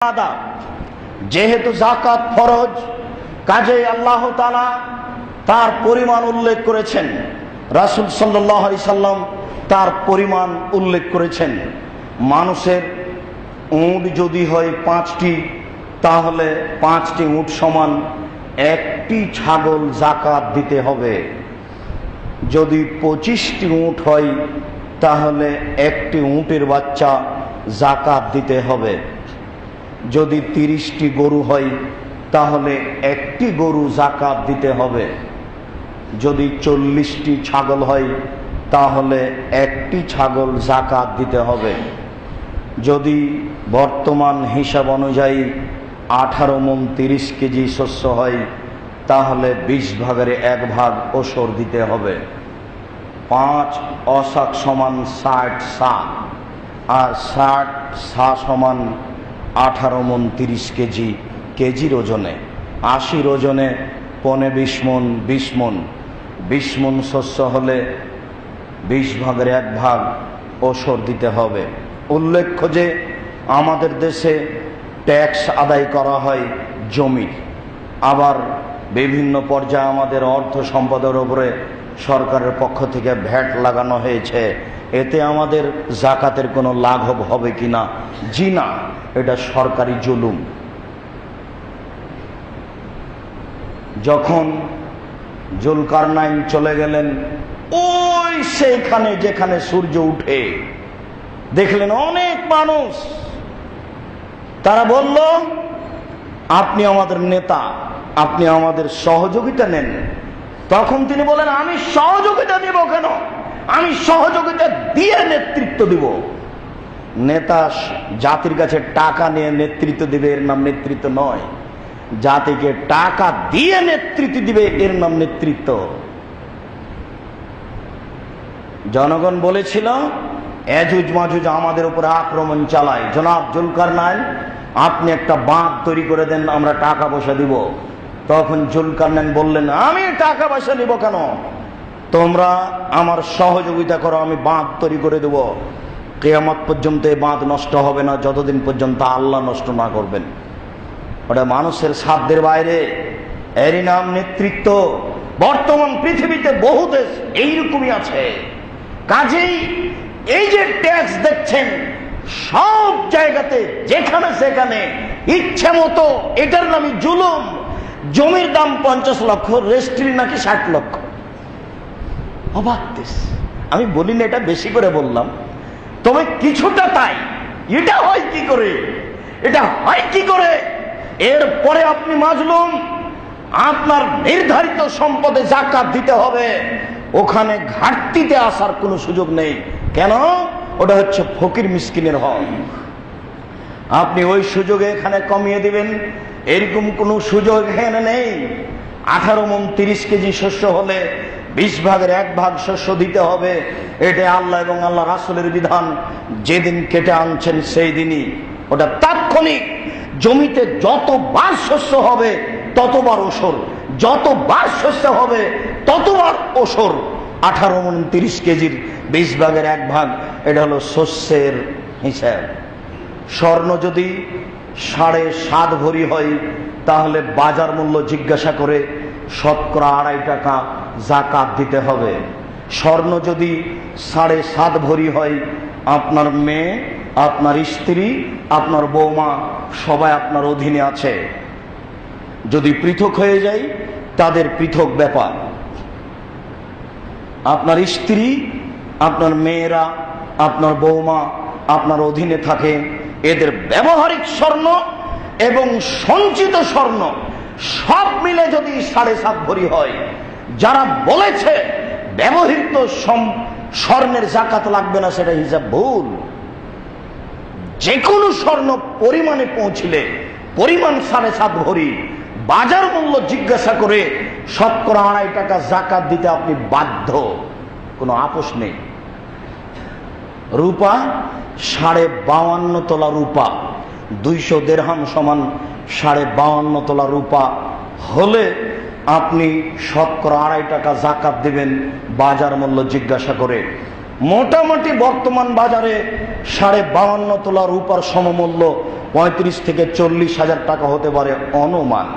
আদা যেহেতু যাকাত ফরজ, কাজেই আল্লাহ তাআলা তার পরিমাণ উল্লেখ করেছেন, রাসূল সাল্লাল্লাহু আলাইহি সাল্লাম তার পরিমাণ উল্লেখ করেছেন। মানুষের উট যদি হয় 5টি, তাহলে 5টি উট সমান একটি ছাগল যাকাত দিতে হবে। যদি 25টি উট হয়, তাহলে একটি উটের বাচ্চা যাকাত দিতে হবে। যদি 30টি গরু হয়, তাহলে একটি গরু যাকাত দিতে হবে। যদি 40টি ছাগল হয়, তাহলে একটি ছাগল যাকাত দিতে হবে। যদি বর্তমান হিসাব অনুযায়ী 18 মণ 30 কেজি শস্য হয়, তাহলে 20 ভাগের 1 ভাগ ওসর দিতে হবে। 5 অসাক সমান 60 সা, আর 60 সা সমান 18 মণ 30 কেজি, কেজির ওজনে। 80 ওজনে 15 মণ 20 মণ। 20 মণ শস্য হলে 20 ভাগের 1 ভাগ ওসর দিতে হবে। উল্লেখ্য যে আমাদের দেশে ট্যাক্স আদায় করা হয় জমির, আবার বিভিন্ন পর্যায়ে আমাদের অর্থ সম্পদের উপরে সরকারের পক্ষ থেকে ভ্যাট লাগানো হয়েছে। এতে আমাদের যাকাতের কোনো লাঘব হবে কিনা? জি না, এটা সরকারি জুলুম। যখন জুলকারনাইন চলে গেলেন, ওই সেইখানে যেখানে সূর্য উঠে, দেখলেন অনেক মানুষ, তারা বলল, আপনি আমাদের নেতা, আপনি আমাদের সহযোগিতা নেন। তখন তিনি বলেন, আমি সহযোগিতা দিব কেন? আমি সহযোগিতা দিয়ে নেতৃত্ব দিব। নেতা জাতির কাছে টাকা নিয়ে নেতৃত্ব দিবে, এর নাম নেতৃত্ব নয়। জাতিকে টাকা দিয়ে নেতৃত্ব দিবে, এর নাম নেতৃত্ব। জনগণ বলেছিল, এজুজ মাজুজ আমাদের উপরে আক্রমণ চালায়, জনাব জুলকারনাইন আপনি একটা বাঁধ তৈরি করে দেন, আমরা টাকা পয়সা দিব। তখন জুলকারনাইন বললেন, আমি টাকা পয়সা নিব কেন? তোমরা আমার সহযোগিতা করো, আমি বাঁধ তৈরি করে দেব। কিয়ামত পর্যন্ত এই বাঁধ নষ্ট হবে না, যতদিন পর্যন্ত আল্লাহ নষ্ট না করবেন। ওটা মানুষের সাধ্যের বাইরে, এরই নাম নেতৃত্ব। বর্তমান পৃথিবীতে বহু দেশ এইরকমই আছে। কাজেই এই যে ট্যাক্স দেখছেন, সব জায়গাতে যেখানে সেখানে ইচ্ছে মতো, এটার নামই জুলুম। জমির দাম 50 লক্ষ, রেজিস্ট্রি নাকি 60 লক্ষ। অবাক দেশ। আমি বলি না এটা বেশি করে বললাম, তবে কিছুটা তাই। এটা হয় কি করে? এটা হয় কি করে? এরপরে আপনি মাজলুম, আপনার নির্ধারিত সম্পদে যাকাত দিতে হবে। ওখানে ঘাটতিতে আসার কোনো সুযোগ নেই। কেন? ওটা হচ্ছে ফকির মিসকিনের হক। আপনি ওই সুযোগে এখানে কমিয়ে দিবেন, এরকম কোনো সুযোগ এখানে নেই। 18 মণ 30 কেজি শস্য হলে 20 ভাগের 1 ভাগ শস্য দিতে হবে। এটা আল্লাহ এবং আল্লাহ রাসূলের বিধান। যেদিন কেটে আনছেন সেই দিনই ওটা তাৎক্ষণিক। জমিতে যতবার শস্য হবে ততবার ওসর, যতবার শস্য হবে ততবার ওসর। 18 মণ 30 কেজির 20 ভাগের 1 ভাগ, এটা হলো শস্যের হিসাব। স্বর্ণ যদি 7.5 ভরি হয়, তাহলে বাজার মূল্য জিজ্ঞাসা করে 2.5 টাকা যাকাত দিতে হবে। স্বর্ণ যদি 7.5 ভরি হয়, আপনার মেয়ে, আপনার স্ত্রী, আপনার বৌমা সবাই আপনার অধীনে আছে। যদি পৃথক হয়ে যায়, তাদের পৃথক ব্যাপার। আপনার স্ত্রী, আপনার মেয়েরা, আপনার বৌমা আপনার অধীনে থাকে। এদের ব্যবহারিক স্বর্ণ এবং সঞ্চিত স্বর্ণ সব মিলে যদি 7.5 ভরি হয়, যারা বলেছে ব্যবহৃত স্বর্ণের যাকাত লাগবে না, সেটা হিসাব ভুল। যে কোনো স্বর্ণ পরিমাণে পৌঁছলে, পরিমাণ 7.5 ভরি, বাজার মূল্য জিজ্ঞাসা করে 2.5 টাকা যাকাত দিতে আপনি বাধ্য, কোনো আপোষ নেই। রূপা 52.5 তোলা রূপা, 200 দিরহাম সমান 52.5 তোলা রূপা হলে আপনি 2.5 টাকা যাকাত দিবেন, বাজার মূল্য জিজ্ঞাসা করে। মোটামুটি বর্তমান বাজারে 52.5 তোলা রূপার সমমূল্য 35 থেকে 40,000 টাকা হতে পারে অনুমান।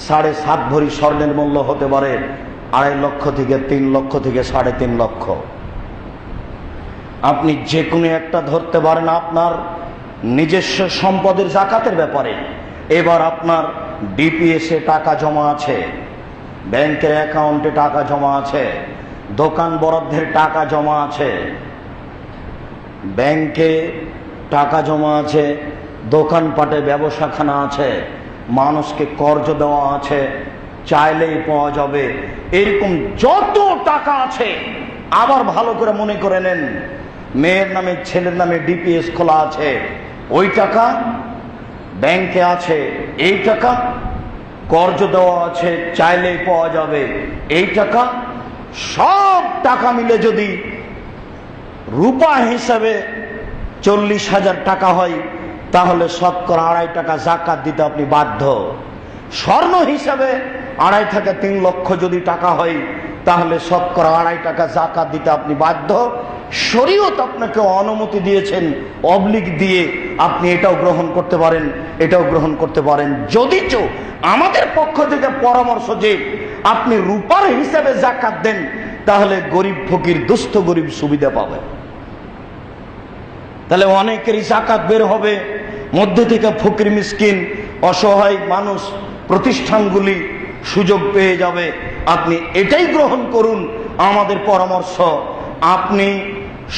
7.5 ভরি স্বর্ণের মূল্য হতে পারে 2.5 লক্ষ থেকে 3 লক্ষ থেকে 3.5 লক্ষ। আপনি যে কোনো একটা ধরতে পারেন আপনার নিজস্ব সম্পদের জাকাতের ব্যাপারে। এবার আপনার ডিপিএসে টাকা জমা আছে, ব্যাংকের অ্যাকাউন্টে টাকা জমা আছে, দোকান বরাদ্দের টাকা জমা আছে, ব্যাংকে টাকা জমা আছে, দোকানপাটে ব্যবসাখানা আছে, মানুষকে কর্জ দেওয়া আছে, চাইলেই পাওয়া যাবে, এরকম যত টাকা আছে। আবার ভালো করে মনে করে নেন, মেয়ের নামে ছেলের নামে ডিপিএস খোলা আছে, ওই টাকা ব্যাংকে আছে, এই টাকা কর্জ দেওয়া আছে, চাইলেই পাওয়া যাবে, এই টাকা, সব টাকা মিলে যদি রূপা হিসাবে 40,000 টাকা হয়, তাহলে শতকরা 2.5 টাকা জাকাত দিতে আপনি বাধ্য। স্বর্ণ হিসাবে 2.5 থেকে 3 লক্ষ যদি টাকা হয়, তাহলে শতকরা 2.5 টাকা জাকাত দিতে আপনি বাধ্য। শরীয়ত আপনাকে অনুমতি দিয়েছেন, অবলিক দিয়ে আপনি এটাও গ্রহণ করতে পারেন, এটাও গ্রহণ করতে পারেন। যদিচ আমাদের পক্ষ থেকে পরামর্শ যে আপনি রূপার হিসাবে জাকাত দেন, তাহলে গরিব ফকির, দুস্থ গরিব সুবিধা পাবে। তাহলে অনেকেরই জাকাত বের হবে, মধ্যে থেকে ফকির মিসকিন অসহায় মানুষ, প্রতিষ্ঠানগুলি সুযোগ পেয়ে যাবে। আপনি এটাই গ্রহণ করুন, আমাদের পরামর্শ। আপনি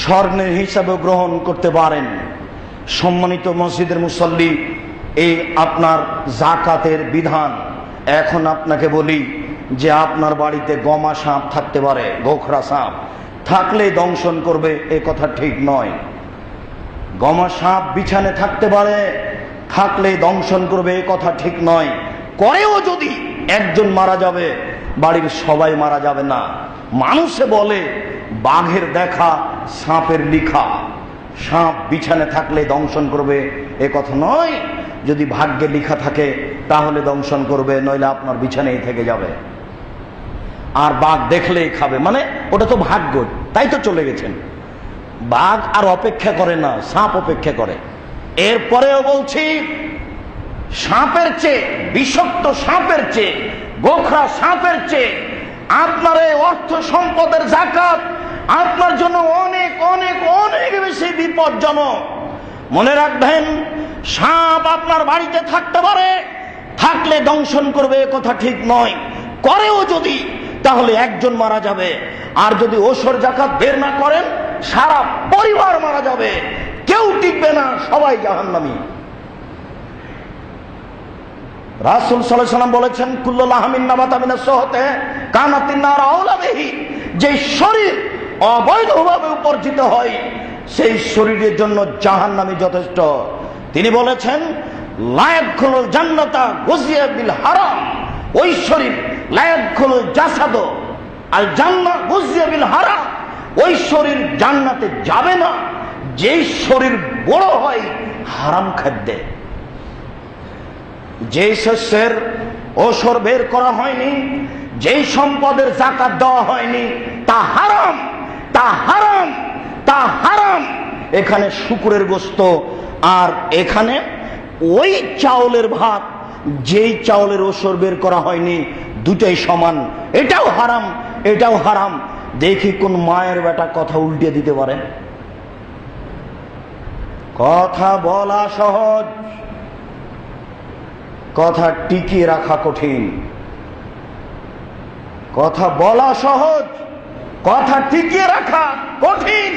স্বর্ণের হিসাবে গ্রহণ করতে পারেন। সম্মানিত মসজিদের মুসল্লি, এই আপনার জাকাতের বিধান। এখন আপনাকে বলি যে আপনার বাড়িতে গমা সাপ থাকতে পারে, গোখরা সাপ থাকলে দংশন করবে, এ কথা ঠিক নয়। গমা সাপ বিছানে থাকতে পারে, থাকলে দংশন করবে, এ কথা ঠিক নয়। করেও যদি একজন মারা যাবে, বাড়ির সবাই মারা যাবে না। মানুষে বলে বাঘের দেখা, সাপের লিখা। সাপ বিছানে থাকলে দংশন করবে, এ কথা নয়। যদি ভাগ্যে লিখা থাকে তাহলে দংশন করবে, নইলে আপনার বিছানেই থেকে যাবে। আর বাঘ দেখলেই খাবে, মানে ওটা তো ভাগ্য, তাই তো চলে গেছেন। বাঘ আর অপেক্ষা করে না, সাপ অপেক্ষা করে। এরপরেও বলছি, সাপের চেয়ে, বিষাক্ত সাপের চেয়ে, গোখরা সাপের চেয়ে আপনার এই অর্থ সম্পদের জাকাত আপনার জন্য অনেক অনেক অনেক বেশি বিপজ্জনক। মনে রাখবেন, সাপ আপনার বাড়িতে থাকতে পারে, থাকলে দংশন করবে, এ কথা ঠিক নয়। করেও যদি, তাহলে একজন মারা যাবে। আর যদি ওসর জাকাত বের না করেন, সারা পরিবার মারা যাবে, কেউ টিকবে না, সবাই জাহান্নামী। রাসূল সাল্লাল্লাহু আলাইহি ওয়াসাল্লাম বলেছেন, কুল্লু লাহমিন নাবাতা মিনাস সুহতে কানাতিন নার আওলা বিহি। যে শরীর অবৈধভাবে উপার্জিত হয়, সেই শরীরের জন্য জাহান্নামী যথেষ্ট। তিনি বলেছেন, লা ইয়াদখুলুল জান্নাতা গুযিয়া বিল হারাম। ওই শরীর, লা ইয়াদখুলুল জাসাদ আল জান্নাহ গুযিয়া বিল হারাম। ওই শরীর জান্নাতে যাবে না যেই শরীর বড় হয় হারাম খাদ্যে। যে শস্যের ওসর বের করা হয়নি, যেই সম্পদের জাকাত দেওয়া হয়নি, তা হারাম, তা হারাম, তা হারাম। এখানে শুকুরের গোশত আর এখানে ওই চাউলের ভাত, যেই চাউলের ওসর বের করা হয়নি, দুটাই সমান। এটাও হারাম, এটাও হারাম। দেখি কোন মায়ের বেটা কথা উল্টে দিতে পারে। কথা বলা সহজ, কথা টিকিয়ে রাখা কঠিন। কথা বলা সহজ, কথা টিকিয়ে রাখা কঠিন।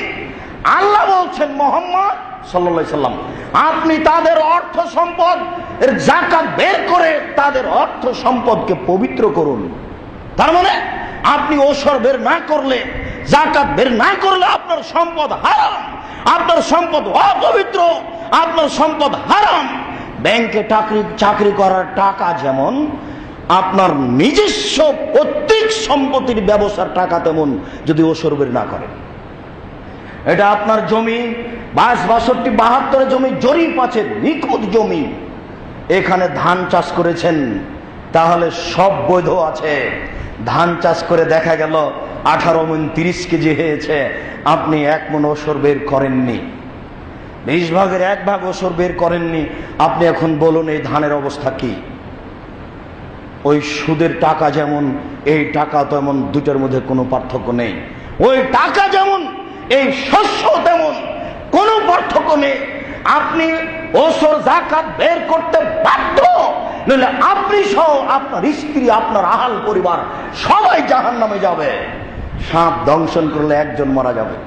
আল্লাহ বলছেন, মুহাম্মদ সাল্লাল্লাহু আলাইহি সাল্লাম, আপনি তাদের অর্থ সম্পদ এর যাকাত বের করে তাদের অর্থ সম্পদকে পবিত্র করুন। তার মানে আপনি ওসর বের না করলে, যাকাত বের না করলে আপনার সম্পদ হারাম, আপনার সম্পদ অপবিত্র, আপনার সম্পদ হারাম। ব্যাংকে চাকরি করার টাকা যেমন আপনার নিজস্ব প্রত্যেক সম্পত্তির ব্যবসার টাকা, তেমন যদি ওসর বের না করেন। এটা আপনার জমি 22, 62, 72 জমি জরিপ আছে, নিখুঁত জমি, এখানে ধান চাষ করেছেন, তাহলে সব বৈধ আছে। ধান চাষ করে দেখা গেল 18 মণ 30 কেজি হয়েছে, আপনি 1 মণ ওসর বের করেননি। 20 ভাগের 1 ভাগ ওসর বের করেননি, আপনি এখন বলুন এই ধানের অবস্থা কি? ওই সুদের টাকা যেমন, এই টাকা তেমন, দুটোর মধ্যে কোনো পার্থক্য নেই। ওই টাকা যেমন, এই শস্য তেমন, কোনো পার্থক্য নেই। আপনি ওসর যাকাত বের করতে বাধ্য, নইলে আপনি সহ আপনার স্ত্রী, আপনার আহাল পরিবার সবাই জাহান্নামে যাবে। সাপ দংশন করলে একজন মারা যাবে।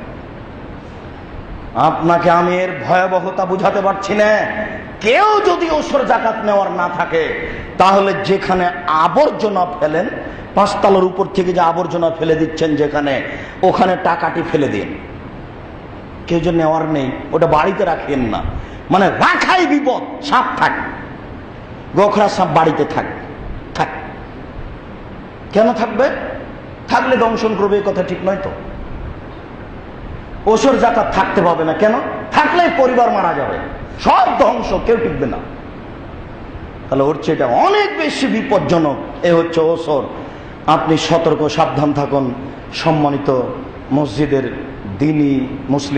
আপনাকে আমি এর ভয়াবহতা বুঝাতে পারছি না। কেউ যদি ওসর যাকাত নেওয়ার না থাকে, তাহলে যেখানে আবর্জনা ফেলেন, 5 তলার উপর থেকে যে আবর্জনা ফেলে দিচ্ছেন যেখানে, ওখানে টাকাটি ফেলে দিন। কেউ যে নেওয়ার নেই, ওটা বাড়িতে রাখেন না। মানে রাখাই বিপদ। সাপ থাক, গোখরা সাপ বাড়িতে থাক। কেন থাকবে? থাকলে দংশন করবে, এই কথা ঠিক নয় তো। ওসর যাকাত থাকতে পাবে না কেন? থাকলেই পরিবার মারা যাবে, সব ধ্বংস, কেউ টিকবে না। তাহলে ওর চেয়ে এটা অনেক বেশি বিপজ্জনক। এ হচ্ছে ওসর। আপনি সতর্ক, সাবধান থাকুন। সম্মানিত মসজিদের দিনী মুসলিম